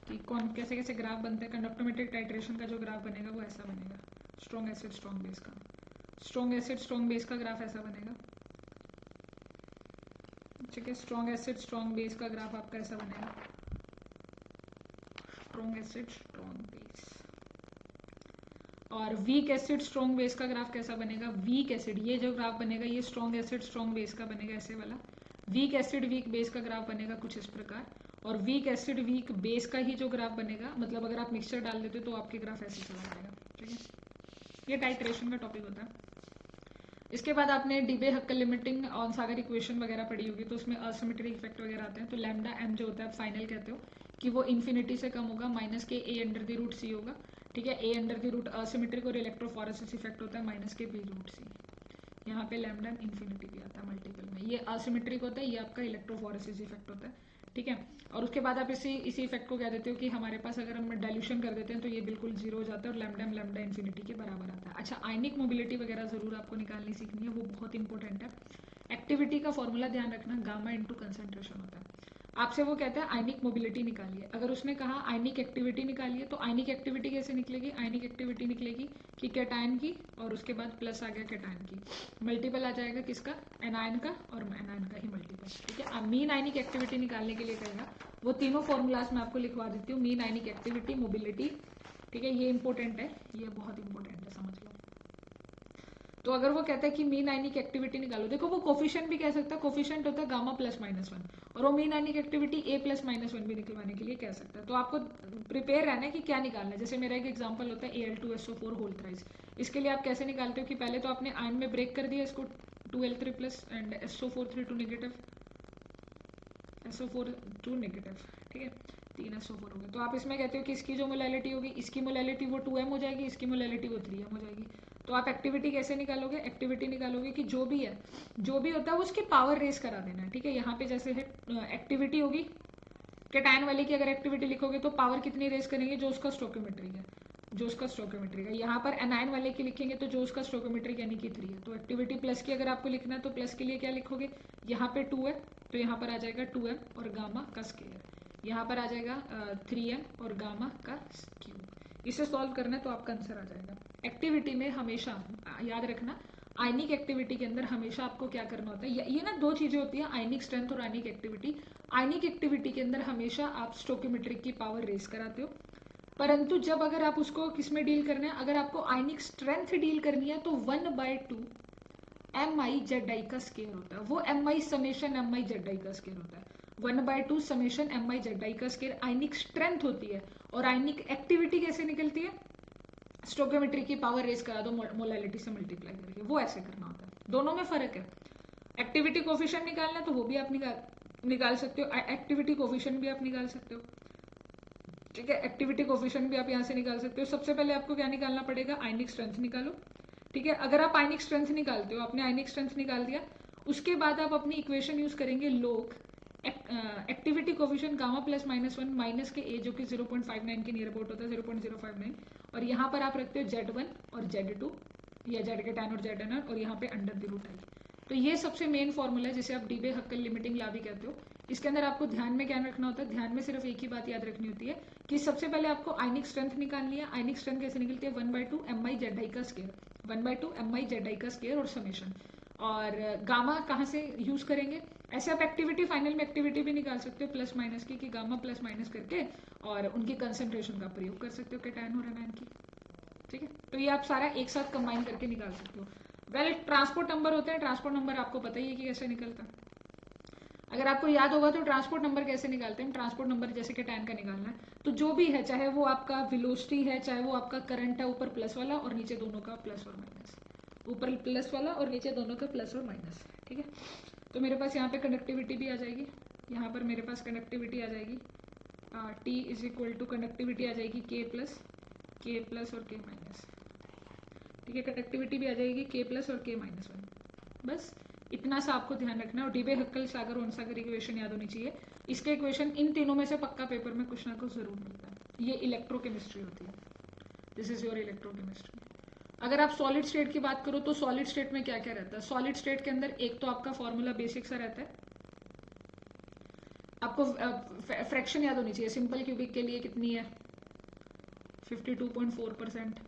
कि कौन कैसे कैसे ग्राफ बनते हैं। कंडक्टोमेट्रिक टाइटरेशन का जो ग्राफ बनेगा वो ऐसा बनेगा, स्ट्रॉन्ग एसिड स्ट्रॉन्ग बेस का, स्ट्रॉन्ग एसिड स्ट्रॉन्ग बेस का ग्राफ ऐसा बनेगा, ठीक है। स्ट्रॉन्ग एसिड स्ट्रॉन्ग बेस का ग्राफ आपका ऐसा बनेगा, स्ट्रॉन्ग एसिड स्ट्रॉन्ग बेस। और वीक एसिड स्ट्रॉन्ग बेस का ग्राफ कैसा बनेगा, वीक एसिड, ये जो ग्राफ बनेगा ये स्ट्रॉन्ग एसिड स्ट्रॉन्ग बेस का बनेगा ऐसे वाला। वीक एसिड वीक बेस का ग्राफ बनेगा कुछ इस प्रकार, और वीक एसिड वीक बेस का ही जो ग्राफ बनेगा, मतलब अगर आप मिक्सचर डाल देते तो आपके ग्राफ ऐसे चला जाएगा, ठीक है। ये टाइट्रेशन का टॉपिक होता है। इसके बाद आपने Debye-Huckel limiting on Sagar equation वगैरह पढ़ी होगी, तो उसमें असिमेट्रिक इफेक्ट वगैरह आते हैं। तो लैम्डा एम जो होता है फाइनल कहते हो कि वो इन्फिनिटी से कम होगा, माइनस के ए अंडर द रूट सी होगा, ठीक है। A under the root asymmetric और इलेक्ट्रोफोरेसिस इफेक्ट होता है माइनस के बी रूट सी। यहाँ पे लैम्डा इन्फिनिटी भी आता है मल्टीपल में, ये असिमेट्रिक होता है, ये आपका इलेक्ट्रोफोरेसिस इफेक्ट होता है, ठीक है। और उसके बाद आप इसी इफेक्ट को कह देते हो कि हमारे पास अगर हम डाइल्यूशन कर देते हैं तो ये बिल्कुल जीरो हो जाता है और लैम्डा इन्फिनिटी के बराबर आता है। अच्छा, आयनिक मोबिलिटी वगैरह जरूर आपको निकालनी सीखनी है, वो बहुत इंपॉर्टेंट है। एक्टिविटी का फॉर्मूला ध्यान रखना, गामा इंटू कंसंट्रेशन होता है। आपसे वो कहता है आयनिक मोबिलिटी निकालिए, अगर उसने कहा आयनिक एक्टिविटी निकालिए तो आयनिक एक्टिविटी कैसे निकलेगी, आयनिक एक्टिविटी निकलेगी कि कैटायन की और उसके बाद प्लस आ गया कैटायन की, मल्टीपल आ जाएगा किसका, एनायन का, और एनायन का ही मल्टीपल, ठीक है। अब मीन आयनिक एक्टिविटी निकालने के लिए कहेगा, वो तीनों फॉर्मूलाज मैं आपको लिखवा देती हूँ, मीन आयनिक एक्टिविटी, मोबिलिटी, ठीक है। ये इंपॉर्टेंट है, ये बहुत इंपॉर्टेंट है, समझ लो। तो अगर वो कहता है कि मीन आयनिक एक्टिविटी निकालो, देखो वो कोफिशिएंट भी कह सकता है, कोफिशिएंट होता है गामा प्लस माइनस वन, और वो मीन आयनिक एक्टिविटी ए प्लस माइनस वन भी निकलवाने के लिए कह सकता है। तो आपको प्रिपेयर रहना है कि क्या निकालना है। जैसे मेरा एक एग्जांपल होता है Al2SO4 होल थ्राइस, इसके लिए आप कैसे निकालते हो कि पहले तो आपने आयन में ब्रेक कर दिया इसको, 2L3 plus and SO4 3 2 negative, SO4 2 negative, ठीक है, 3 SO4 हो गया। तो आप इसमें कहते हो कि इसकी जो मोलैलिटी होगी, इसकी मोलैलिटी वो 2m हो जाएगी, इसकी मोलैलिटी वो 3m हो जाएगी। तो आप एक्टिविटी कैसे निकालोगे, एक्टिविटी निकालोगे कि जो भी है, जो भी होता है वो उसकी पावर रेस करा देना है, ठीक है। यहाँ पे जैसे है एक्टिविटी होगी कैटायन वाले की अगर एक्टिविटी लिखोगे तो पावर कितनी रेज करेंगे, जो उसका स्टोकियोमेट्रिक है, जो उसका स्टोकियोमेट्रिक है। यहाँ पर एनायन वाले की लिखेंगे तो जो उसका स्टोकियोमेट्रिक यानी कि 3 है। तो एक्टिविटी प्लस की अगर आपको लिखना है तो प्लस के लिए क्या लिखोगे, यहाँ पे 2 है तो यहाँ पर आ जाएगा 2m और गामा का स्केयर। यहाँ पर आ जाएगा 3m और गामा का क्यूब। इसे सॉल्व करना है तो आपका आंसर आ जाएगा। एक्टिविटी में हमेशा याद रखना, आयनिक एक्टिविटी के अंदर हमेशा आपको क्या करना होता है, ये ना दो चीजें होती है, आयनिक स्ट्रेंथ और आयनिक एक्टिविटी। आयनिक एक्टिविटी के अंदर हमेशा आप स्टोकियोमेट्रिक की पावर रेज कराते हो, परंतु जब अगर आप उसको किसमें डील करना है, अगर आपको आयनिक स्ट्रेंथ डील करनी है तो 1/2 mi ZI का स्केयर होता है। वो mi समेशन mi ZI का स्केयर होता है। 1/2 समेशन mi ZI का स्केयर आयनिक स्ट्रेंथ होती है। और आयनिक एक्टिविटी कैसे निकलती है, स्टोकियोमेट्री की पावर रेज करा दो मोलैलिटी से मल्टीप्लाई करके, वो ऐसे करना होता है। दोनों में फर्क है। एक्टिविटी कोफिशिएंट निकालना है तो वो भी आप निकाल सकते हो, एक्टिविटी कोफिशिएंट भी आप निकाल सकते हो, ठीक है। एक्टिविटी कोफिशिएंट भी आप यहाँ से निकाल सकते हो। सबसे पहले आपको क्या निकालना पड़ेगा, आयनिक स्ट्रेंथ निकालो, ठीक है। अगर आप आयनिक स्ट्रेंथ निकालते हो, आपने आयनिक स्ट्रेंथ निकाल दिया, उसके बाद आप अपनी इक्वेशन यूज करेंगे लोग activity coefficient gamma plus -1 minus के ए जो कि 0.59 के नियर अबाउट होता है, 0.059, और यहाँ पर आप रखते हो Z1 और Z2 या Z के tan और ZN और यहाँ पे √i। तो ये सबसे मेन फॉर्मूला है जिसे आप डीबे हक्कल लिमिटिंग ला भी कहते हो। इसके अंदर आपको ध्यान में क्या रखना होता है, ध्यान में सिर्फ एक ही बात याद रखनी होती है कि सबसे पहले आपको आयनिक स्ट्रेंथ निकालनी है। आयनिक स्ट्रेंथ कैसे निकलती है, 1/2 mi ZI का स्केयर, 1/2 mi ZI का स्केयर और समेशन। और गामा कहाँ से यूज करेंगे, ऐसे आप एक्टिविटी फाइनल में एक्टिविटी भी निकाल सकते हो प्लस माइनस की, कि गामा प्लस माइनस करके और उनकी कंसेंट्रेशन का प्रयोग कर सकते हो कैटायन और एनायन की, ठीक है। तो ये आप सारा एक साथ कंबाइन करके निकाल सकते हो। वेल ट्रांसपोर्ट नंबर होते हैं, ट्रांसपोर्ट नंबर आपको पता ही है कि कैसे निकलता है। अगर आपको याद होगा तो ट्रांसपोर्ट नंबर कैसे निकालते हैं, ट्रांसपोर्ट नंबर जैसे कि कैटायन का निकालना है तो जो भी है, चाहे वो आपका वेलोसिटी है, चाहे वो आपका करंट है, ऊपर प्लस वाला और नीचे दोनों का प्लस और माइनस, ऊपर प्लस वाला और नीचे दोनों का प्लस और माइनस, ठीक है। तो मेरे पास यहाँ पे कंडक्टिविटी भी आ जाएगी, यहाँ पर मेरे पास कंडक्टिविटी आ जाएगी T is equal to conductivity आ जाएगी K प्लस और K माइनस, ठीक है। कंडक्टिविटी भी आ जाएगी K प्लस और K -1। बस इतना सा आपको ध्यान रखना है। और डीबे हक्कल सागर ओनसागर इक्वेशन याद होनी चाहिए। इसके इक्वेशन इन तीनों में से पक्का पेपर में कुछ ना कुछ जरूर मिलता है। ये इलेक्ट्रोकेमिस्ट्री होती है, दिस इज योर इलेक्ट्रोकेमिस्ट्री। अगर आप सॉलिड स्टेट की बात करो तो सॉलिड स्टेट में क्या क्या रहता है, सॉलिड स्टेट के अंदर एक तो आपका फॉर्मूला बेसिक सा रहता है, आपको फ्रैक्शन याद होनी चाहिए। सिंपल क्यूबिक के लिए कितनी है 52.4%,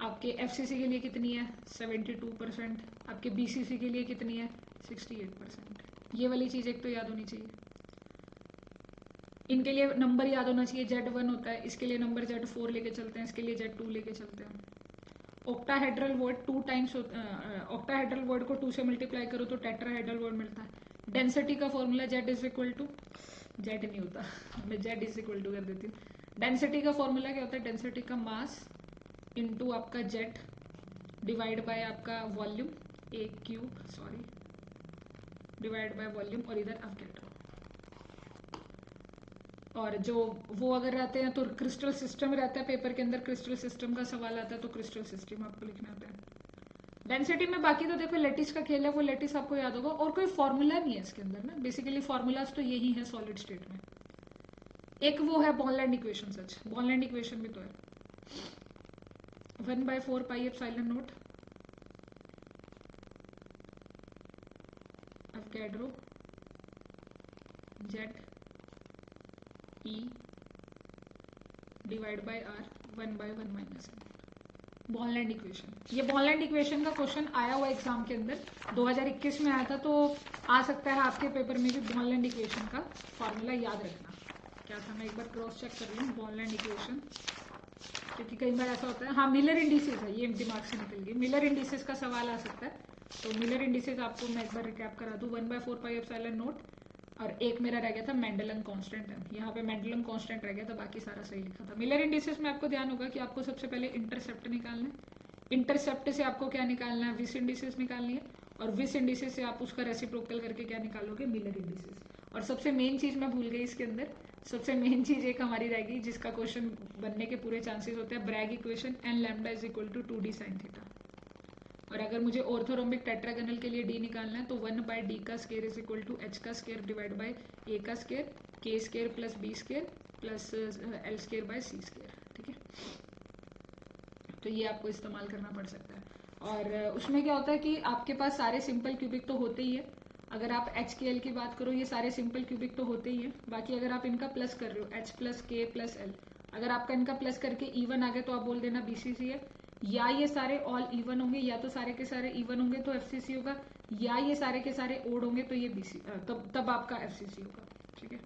आपके एफसीसी के लिए कितनी है 72%, आपके बीसीसी के लिए कितनी है 68%। ये वाली चीज एक तो याद होनी चाहिए। इनके लिए नंबर याद होना चाहिए, Z1 होता है, इसके लिए नंबर Z4 लेके चलते हैं, इसके लिए Z2 लेके चलते हैं। Octahedral word 2 times, octahedral word को 2 से मल्टीप्लाई करो तो टेट्राहेड्रल वर्ड मिलता है। डेंसिटी का formula Z is equal to, Z नहीं होता, मैं Z इज इक्वल टू कर देती हूँ। डेंसिटी का फॉर्मूला क्या होता है, डेंसिटी का मास इनटू आपका Z डिवाइड बाय आपका volume, A cube sorry divide by volume, और इधर अवोगाड्रो। और जो वो अगर रहते हैं तो क्रिस्टल सिस्टम रहता है, पेपर के अंदर क्रिस्टल सिस्टम का सवाल आता है तो क्रिस्टल सिस्टम आपको लिखना होता है। डेंसिटी में बाकी तो देखो लेटिस का खेल है, वो लेटिस आपको याद होगा, और कोई फॉर्मूला नहीं है इसके अंदर ना, बेसिकली फॉर्मूलाज तो यही है सॉलिड स्टेट में। एक वो है बॉर्नलैंड इक्वेशन, सच बॉर्नलैंड इक्वेशन भी तो है 1/4 pi epsilon naught Avogadro Z E divide by R 1/1 minus Born Lande equation. ये बॉर्नलैंड इक्वेशन का क्वेश्चन आया हुआ एग्जाम के अंदर 2021 में आया था, तो आ सकता है आपके पेपर में भी बॉर्नलैंड इक्वेशन का फॉर्मूला याद रखना। क्या था, मैं एक बार क्रॉस चेक कर लूँ बॉर्नलैंड इक्वेशन, क्योंकि कई बार ऐसा होता है। हाँ, मिलर इंडिसेस है, ये दिमाग से निकल गई, मिलर इंडिसेस का सवाल आ सकता है। तो मिलर इंडिसेस आपको मैं एक बार रिकैप करा दूं, 1/4 पाई एप्सिलॉन नॉट, और एक मेरा रह गया था मेंडलन कांस्टेंट है, यहाँ पे मेंडलन कांस्टेंट रह गया था, बाकी सारा सही लिखा था। मिलर इंडिसेस में आपको ध्यान होगा कि आपको सबसे पहले इंटरसेप्ट निकालना है, इंटरसेप्ट से आपको क्या निकालना है, विस इंडिसेस निकालनी है, और विस इंडिसेस से आप उसका रेसिप्रोकल करके क्या निकालोगे, मिलर इंडिसेस। और सबसे मेन चीज मैं भूल गई इसके अंदर, सबसे मेन चीज एक हमारी रहेगी जिसका क्वेश्चन बनने के पूरे चांसेस होते हैं, Bragg equation, N lambda is equal to 2d sin theta. और अगर मुझे ऑर्थोरोम्बिक टेट्रागोनल के लिए डी निकालना है तो 1/d का square is equal to h का स्क्वायर डिवाइड बाय a का square k square plus b square plus l square by c square, ठीक है। तो ये आपको इस्तेमाल करना पड़ सकता है। और उसमें क्या होता है कि आपके पास सारे सिंपल क्यूबिक तो होते ही है। अगर आप h के l की बात करो, ये सारे सिंपल क्यूबिक तो होते ही है। बाकी अगर आप इनका प्लस कर रहे हो h plus k plus l, अगर आपका इनका प्लस करके इवन आ गया तो आप बोल देना BCC है। या ये सारे ऑल इवन होंगे, या तो सारे के सारे इवन होंगे तो FCC होगा, या ये सारे के सारे ओड होंगे तो ये BC तब आपका FCC होगा, ठीक है,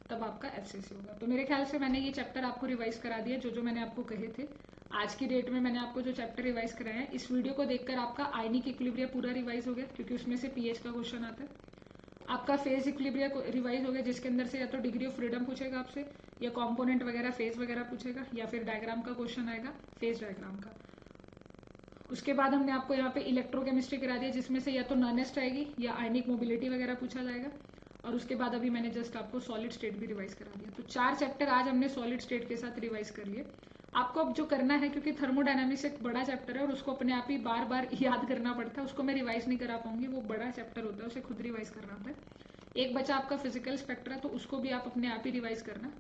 तब आपका FCC होगा। तो मेरे ख्याल से मैंने ये चैप्टर आपको रिवाइज करा दिया, जो मैंने आपको कहे थे। आज की डेट में मैंने आपको जो चैप्टर रिवाइज कराया है, इस वीडियो को देखकर आपका आयनिक इक्विलिब्रिया पूरा रिवाइज हो गया, क्योंकि उसमें से pH का क्वेश्चन आता है। आपका फेज इक्विलिब्रिया रिवाइज हो गया, जिसके अंदर से या तो डिग्री ऑफ फ्रीडम पूछेगा आपसे, या कंपोनेंट वगैरह फेज वगैरह पूछेगा, या फिर डायग्राम का क्वेश्चन आएगा, फेज डायग्राम का। उसके बाद हमने आपको यहाँ पे इलेक्ट्रोकेमिस्ट्री करा दिया, जिसमें से या तो नॉनेस्ट आएगी या आयनिक मोबिलिटी वगैरह पूछा जाएगा। और उसके बाद अभी मैंने जस्ट आपको सॉलिड स्टेट भी रिवाइज करा दिया। तो 4 चैप्टर आज हमने सॉलिड स्टेट के साथ रिवाइज कर लिए। आपको अब जो करना है, क्योंकि थर्मोडायनामिक्स एक बड़ा चैप्टर है और उसको अपने आप ही बार बार याद करना पड़ता है, उसको मैं रिवाइज नहीं करा पाऊंगी, वो बड़ा चैप्टर होता है, उसे खुद रिवाइज करना होता है। एक बचा आपका फिजिकल स्पेक्ट्रा, तो उसको भी आप अपने आप ही रिवाइज करना,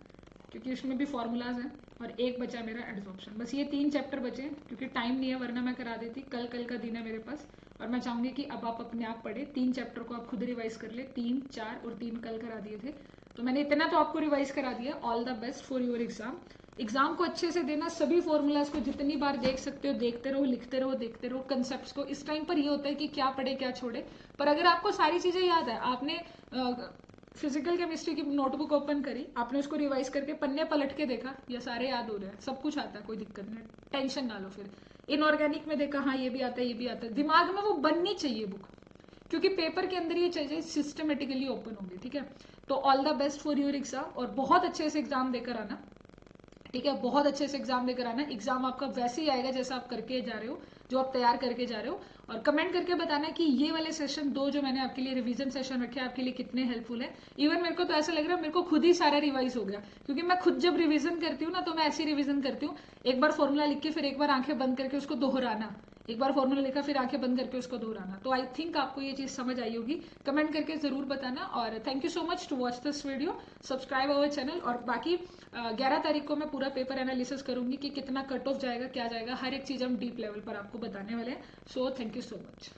क्योंकि उसमें भी फॉर्मूलाज हैं। और एक बचा मेरा एड्सॉर्प्शन। बस ये 3 चैप्टर बचे हैं, क्योंकि टाइम नहीं है, वरना मैं करा देती। कल का दिन है मेरे पास, और मैं चाहूंगी कि अब आप अपने आप पढ़े। 3 चैप्टर को आप खुद रिवाइज कर ले, 3, 4 और 3 कल करा दिए थे, तो मैंने इतना तो आपको रिवाइज करा दिया। All the best for your exam. Exam को अच्छे से देना, सभी फॉर्मूलाज को जितनी बार देख सकते हो देखते रहो, लिखते रहो, देखते रहो कंसेप्ट को। इस टाइम पर ये होता है कि क्या पढ़े क्या छोड़े, पर अगर आपको सारी चीजें याद है, आपने फिजिकल केमिस्ट्री की नोटबुक ओपन करी, आपने उसको रिवाइज करके पन्ने पलट के देखा, ये सारे याद हो रहे हैं, सब कुछ आता है, कोई दिक्कत नहीं, टेंशन ना लो। फिर इनऑर्गेनिक में देखा, हाँ ये भी आता है, ये भी आता है, दिमाग में वो बननी चाहिए बुक, क्योंकि पेपर के अंदर ये चीजें सिस्टमेटिकली ओपन होंगी, ठीक है। तो all the best for your exam, और बहुत अच्छे से एग्जाम देकर आना, ठीक है, बहुत अच्छे से एग्जाम देकर आना। एग्जाम आपका वैसे ही आएगा जैसा आप करके जा रहे हो, जो आप तैयार करके जा रहे हो। और कमेंट करके बताना कि ये वाले सेशन 2 जो मैंने आपके लिए रिवीजन सेशन रखे आपके लिए कितने हेल्पफुल है। इवन मेरे को तो ऐसा लग रहा है मेरे को खुद ही सारा रिवाइज हो गया, क्योंकि मैं खुद जब रिवीजन करती हूँ ना, तो मैं ऐसी रिवीजन करती हूँ, एक बार फॉर्मूला लिख के फिर एक बार आंखें बंद करके उसको दोहराना, एक बार फॉर्मूला लिखा फिर आंखें बंद करके उसको दोहराना। तो आई थिंक आपको ये चीज समझ आई होगी। कमेंट करके जरूर बताना, और thank you so much to watch this video. Subscribe our channel. और बाकी 11 तारीख को मैं पूरा पेपर एनालिसिस करूंगी कि कितना कट ऑफ जाएगा, क्या जाएगा, हर एक चीज हम डीप लेवल पर आपको बताने वाले हैं। So thank you so much.